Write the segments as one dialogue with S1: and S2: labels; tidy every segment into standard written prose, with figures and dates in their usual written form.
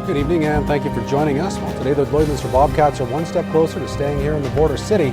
S1: Good evening and thank you for joining us. Well, today the Lloydminster Bobcats are one step closer to staying here in the border city.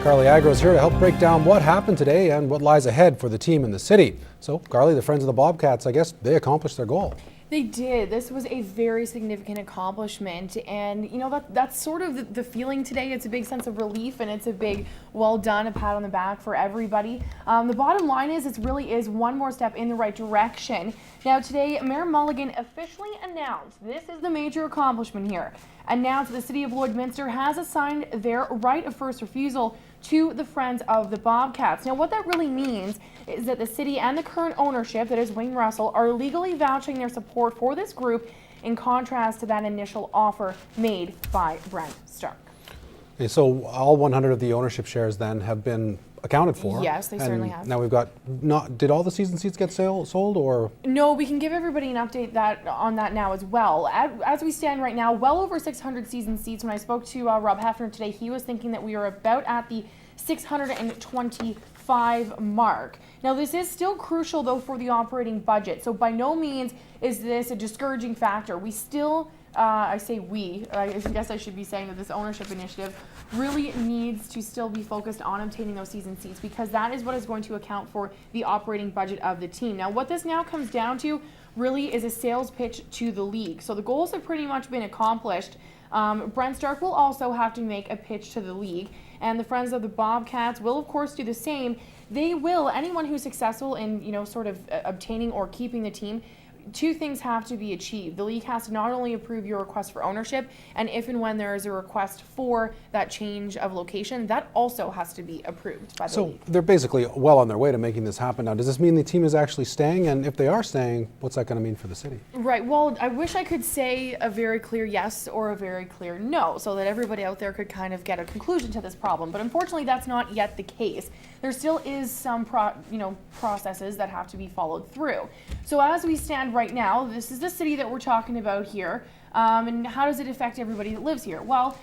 S1: Carly Agro is here to help break down what happened today and what lies ahead for the team in the city. So, Carly, the Friends of the Bobcats, I guess they accomplished their goal.
S2: They did. This was a very significant accomplishment, and you know that's sort of the feeling today. It's a big sense of relief, and it's a big well done, a pat on the back for everybody. The bottom line is it really is one more step in the right direction. Now today, Mayor Mulligan officially announced, this is the major accomplishment here, announced that the City of Lloydminster has assigned their right of first refusal to the Friends of the Bobcats. Now what that really means is that the city and the current ownership, that is Wayne Russell, are legally vouching their support for this group in contrast to that initial offer made by Brent Stark.
S1: Okay, so all 100 of the ownership shares then have been accounted for.
S2: Yes, they certainly have.
S1: Now we've got, did all the season seats get sold or?
S2: No, we can give everybody an update on that now as well. As we stand right now, well over 600 season seats. When I spoke to Rob Hefner today, he was thinking that we are about at the 625 mark. Now this is still crucial though for the operating budget, so by no means is this a discouraging factor. We still, I guess I should be saying that this ownership initiative really needs to still be focused on obtaining those season seats, because that is what is going to account for the operating budget of the team. Now what this now comes down to really is a sales pitch to the league. So the goals have pretty much been accomplished. Brent Stark will also have to make a pitch to the league, and the Friends of the Bobcats will of course do the same. They will, anyone who's successful in, sort of obtaining or keeping the team, two things have to be achieved. The league has to not only approve your request for ownership, and if and when there is a request for that change of location, that also has to be approved by the league.
S1: So they're basically well on their way to making this happen now. Does this mean the team is actually staying? And if they are staying, what's that going to mean for the city?
S2: Right, well, I wish I could say a very clear yes or a very clear no, so that everybody out there could kind of get a conclusion to this problem. But unfortunately, that's not yet the case. There still is some processes that have to be followed through. So as we stand right now, this is the city that we're talking about here, and how does it affect everybody that lives here? Well,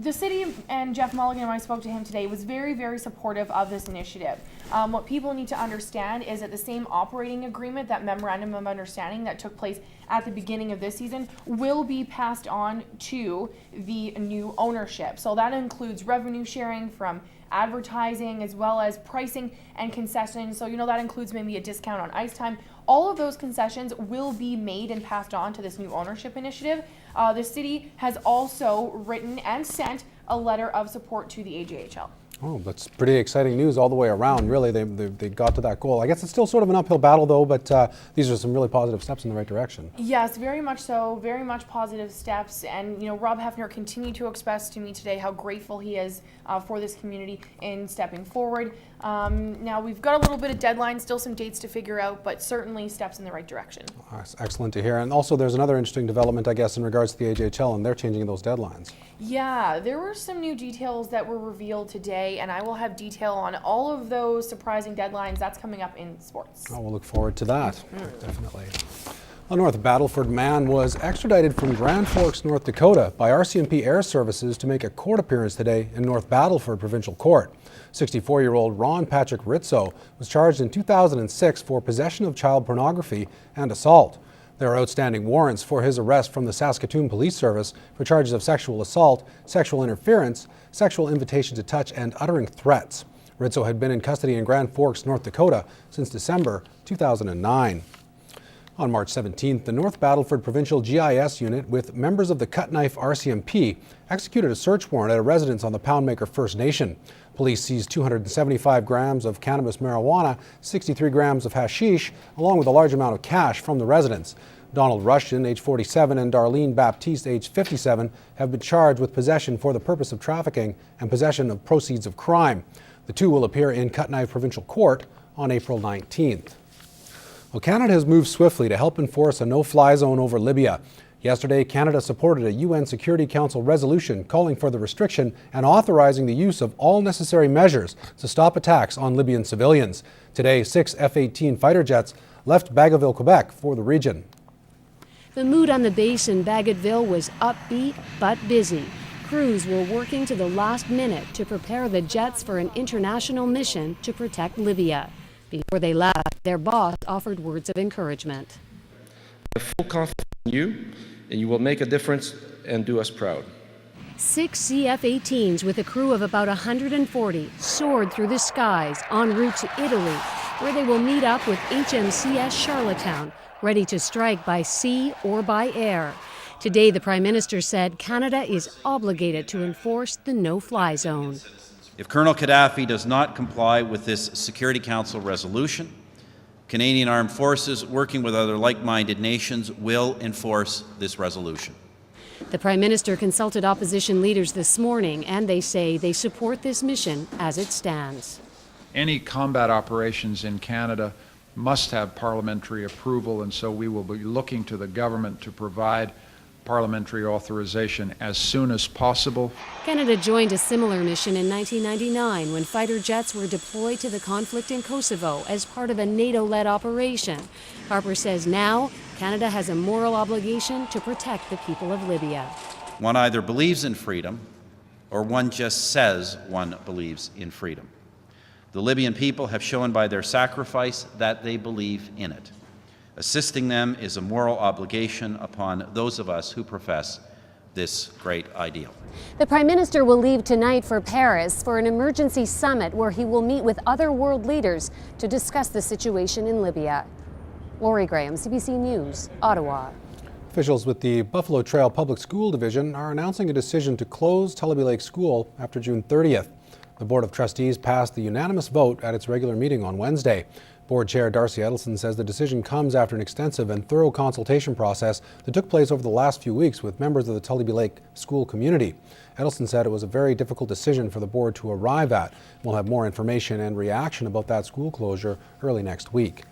S2: the city, and Jeff Mulligan, when I spoke to him today, was very, very supportive of this initiative. What people need to understand is that the same operating agreement, that memorandum of understanding that took place at the beginning of this season, will be passed on to the new ownership. So that includes revenue sharing from advertising, as well as pricing and concessions. So that includes maybe a discount on ice time. All of those concessions will be made and passed on to this new ownership initiative. The city has also written and sent a letter of support to the AJHL.
S1: Oh, that's pretty exciting news all the way around. Really, they got to that goal. I guess it's still sort of an uphill battle, though, but these are some really positive steps in the right direction.
S2: Yes, very much so. Very much positive steps. And, Rob Hefner continued to express to me today how grateful he is for this community in stepping forward. Now, we've got a little bit of deadline, still some dates to figure out, but certainly steps in the right direction.
S1: Excellent to hear. And also, there's another interesting development, I guess, in regards to the AJHL, and they're changing those deadlines.
S2: Yeah, there were some new details that were revealed today, and I will have detail on all of those surprising deadlines. That's coming up in sports.
S1: Oh, we'll look forward to that. Definitely. A North Battleford man was extradited from Grand Forks, North Dakota by RCMP Air Services to make a court appearance today in North Battleford Provincial Court. 64-year-old Ron Patrick Rizzo was charged in 2006 for possession of child pornography and assault. There are outstanding warrants for his arrest from the Saskatoon Police Service for charges of sexual assault, sexual interference, sexual invitation to touch, and uttering threats. Rizzo had been in custody in Grand Forks, North Dakota since December 2009. On March 17th, the North Battleford Provincial GIS Unit with members of the Cut Knife RCMP executed a search warrant at a residence on the Poundmaker First Nation. Police seized 275 grams of cannabis marijuana, 63 grams of hashish, along with a large amount of cash from the residence. Donald Rushton, age 47, and Darlene Baptiste, age 57, have been charged with possession for the purpose of trafficking and possession of proceeds of crime. The two will appear in Cut Knife Provincial Court on April 19th. Well, Canada has moved swiftly to help enforce a no-fly zone over Libya. Yesterday, Canada supported a UN Security Council resolution calling for the restriction and authorizing the use of all necessary measures to stop attacks on Libyan civilians. Today, 6 F-18 fighter jets left Bagotville, Quebec for the region.
S3: The mood on the base in Bagotville was upbeat but busy. Crews were working to the last minute to prepare the jets for an international mission to protect Libya. Before they left, their boss offered words of encouragement.
S4: I have full confidence in you and you will make a difference and do us proud.
S3: 6 CF-18s with a crew of about 140 soared through the skies en route to Italy, where they will meet up with HMCS Charlottetown, ready to strike by sea or by air. Today, the Prime Minister said Canada is obligated to enforce the no-fly zone.
S5: If Colonel Gaddafi does not comply with this Security Council resolution, Canadian Armed Forces, working with other like-minded nations, will enforce this resolution.
S3: The Prime Minister consulted opposition leaders this morning, and they say they support this mission as it stands.
S6: Any combat operations in Canada must have parliamentary approval, and so we will be looking to the government to provide parliamentary authorization as soon as possible.
S3: Canada joined a similar mission in 1999 when fighter jets were deployed to the conflict in Kosovo as part of a NATO-led operation. Harper says now Canada has a moral obligation to protect the people of Libya.
S5: One either believes in freedom or one just says one believes in freedom. The Libyan people have shown by their sacrifice that they believe in it. Assisting them is a moral obligation upon those of us who profess this great ideal.
S3: The Prime Minister will leave tonight for Paris for an emergency summit where he will meet with other world leaders to discuss the situation in Libya. Lori Graham, CBC News, Ottawa.
S1: Officials with the Buffalo Trail Public School Division are announcing a decision to close Tullabee Lake School after June 30th. The Board of Trustees passed the unanimous vote at its regular meeting on Wednesday. Board Chair Darcy Edelson says the decision comes after an extensive and thorough consultation process that took place over the last few weeks with members of the Tullabee Lake school community. Edelson said it was a very difficult decision for the board to arrive at. We'll have more information and reaction about that school closure early next week.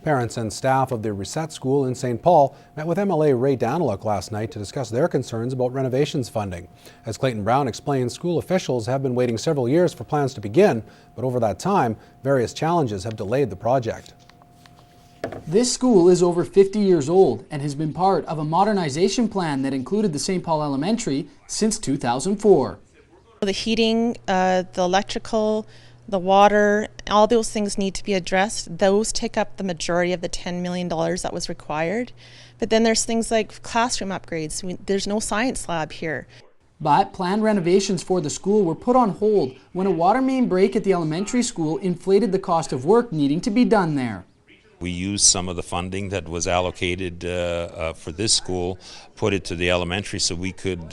S1: Parents and staff of the Reset School in St. Paul met with MLA Ray Daniluk last night to discuss their concerns about renovations funding. As Clayton Brown explained, school officials have been waiting several years for plans to begin, but over that time, various challenges have delayed the project.
S7: This school is over 50 years old and has been part of a modernization plan that included the St. Paul Elementary since 2004.
S8: The heating, the electrical, the water, all those things need to be addressed. Those take up the majority of the $10 million that was required. But then there's things like classroom upgrades. There's no science lab here.
S7: But planned renovations for the school were put on hold when a water main break at the elementary school inflated the cost of work needing to be done there.
S9: We used some of the funding that was allocated for this school, put it to the elementary so we could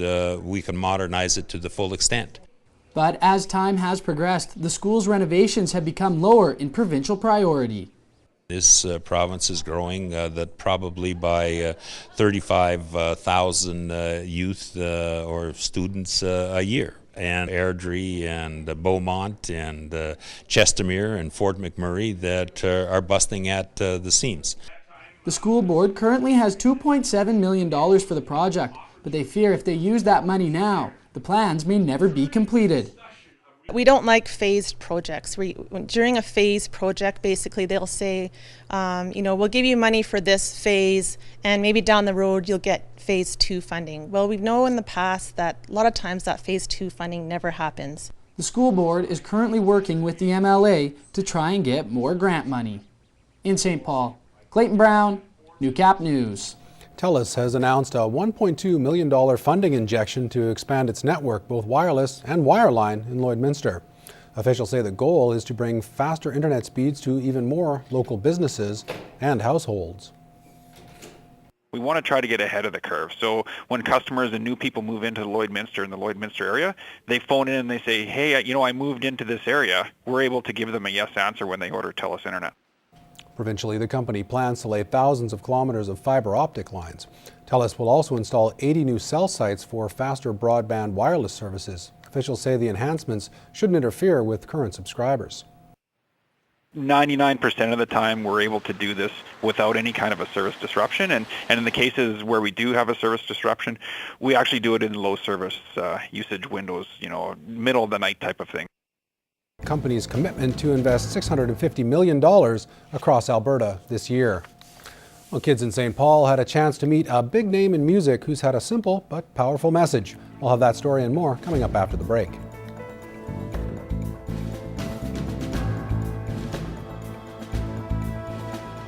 S9: modernize it to the full extent.
S7: But as time has progressed, the school's renovations have become lower in provincial priority.
S9: This province is growing that probably by 35,000 youth or students a year. And Airdrie and Beaumont and Chestermere and Fort McMurray that are busting at the seams.
S7: The school board currently has $2.7 million for the project, but they fear if they use that money now, the plans may never be completed.
S8: We don't like phased projects. During a phased project, basically they'll say, we'll give you money for this phase and maybe down the road you'll get phase 2 funding. Well, we know in the past that a lot of times that phase 2 funding never happens.
S7: The school board is currently working with the MLA to try and get more grant money. In St. Paul, Clayton Brown, Newcap News.
S1: TELUS has announced a $1.2 million funding injection to expand its network, both wireless and wireline, in Lloydminster. Officials say the goal is to bring faster internet speeds to even more local businesses and households.
S10: We want to try to get ahead of the curve. So when customers and new people move into Lloydminster in the Lloydminster area, they phone in and they say, hey, I moved into this area. We're able to give them a yes answer when they order TELUS Internet.
S1: Provincially, the company plans to lay thousands of kilometers of fiber optic lines. TELUS will also install 80 new cell sites for faster broadband wireless services. Officials say the enhancements shouldn't interfere with current subscribers.
S10: 99% of the time we're able to do this without any kind of a service disruption, and in the cases where we do have a service disruption, we actually do it in low service usage windows, middle of the night type of thing.
S1: Company's commitment to invest $650 million across Alberta this year. Well, kids in St. Paul had a chance to meet a big name in music who's had a simple but powerful message. We'll have that story and more coming up after the break.